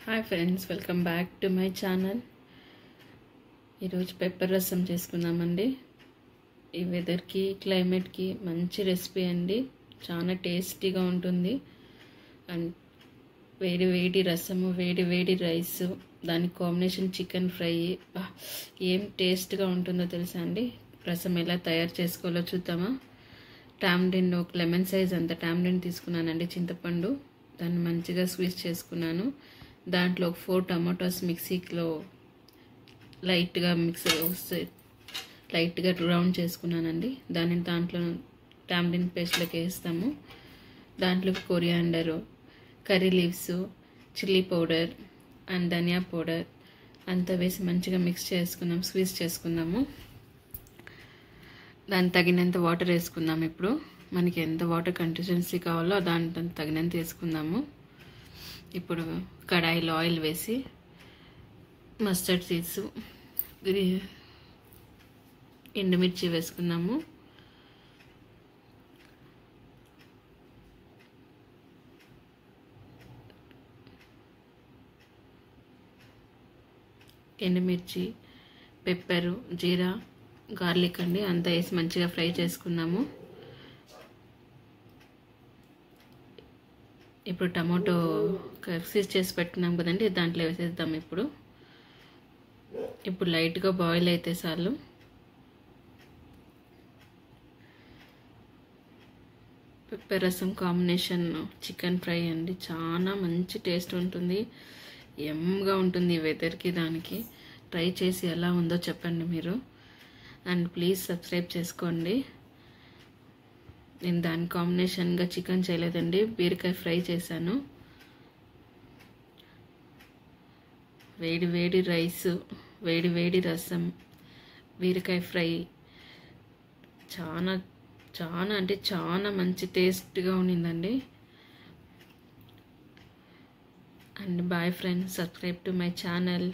Hi friends, welcome back to my channel. ఈరోజు pepper రసం చేసుకుందామండి. ఈ వెదర్కి క్లైమేట్కి మంచి రెసిపీ అండి. చాలా టేస్టీగా ఉంటుంది. అండ్ వేడి వేడి రసము, వేడి వేడి రైస్, దానికి కాంబినేషన్ చికెన్ ఫ్రై, ఏం టేస్ట్గా ఉంటుందో తెలుసా అండి. రసం ఎలా తయారు చేసుకోవాలో చూద్దామా. టామ్రిన్, ఒక లెమన్ సైజ్ అంత టామ్రిన్ తీసుకున్నానండి, చింతపండు. దాన్ని మంచిగా స్క్వీజ్ చేసుకున్నాను. దాంట్లో 4 టమాటోస్ మిక్సీలో లైట్గా లైట్గా రౌండ్ చేసుకున్నానండి. దాంట్లో టామ్రిన్ పేస్ట్లోకి వేస్తాము. దాంట్లో coriander, curry leaves, chilli powder and dhania powder అంతా వేసి మంచిగా మిక్స్ చేసుకుందాం, స్క్వీజ్ చేసుకుందాము. దానికి తగినంత వాటర్ వేసుకుందాం. ఇప్పుడు మనకి ఎంత వాటర్ కన్సిస్టెన్సీ కావాలో దానికి తగినంత వేసుకుందాము. ఇప్పుడు కడాయిలో ఆయిల్ వేసి మస్టర్డ్ సీడ్స్, ఎండుమిర్చి వేసుకున్నాము. ఎండుమిర్చి, పెప్పరు, జీరా, గార్లిక్ అండి అంతా వేసి మంచిగా ఫ్రై చేసుకున్నాము. ఇప్పుడు టమాటో స్క్వీజ్ చేసి పెట్టుకున్నాం కదండి, దాంట్లో వేసేద్దాం. ఇప్పుడు లైట్గా బాయిల్ అయితే చాలు. పెప్పర్ రసం కాంబినేషన్ చికెన్ ఫ్రై అండి, చాలా మంచి టేస్ట్ ఉంటుంది, యమ్గా ఉంటుంది. ఈ వెదర్కి దానికి ట్రై చేసి ఎలా ఉందో చెప్పండి మీరు. అండ్ ప్లీజ్ సబ్స్క్రైబ్ చేసుకోండి. నేను దాని కాంబినేషన్గా చికెన్ చేయలేదండి, బీరకాయ ఫ్రై చేశాను. వేడి వేడి రైస్, వేడి వేడి రసం, బీరకాయ ఫ్రై చాలా చాలా అంటే చాలా మంచి టేస్ట్గా ఉండిందండి. And bye friends, subscribe to my channel.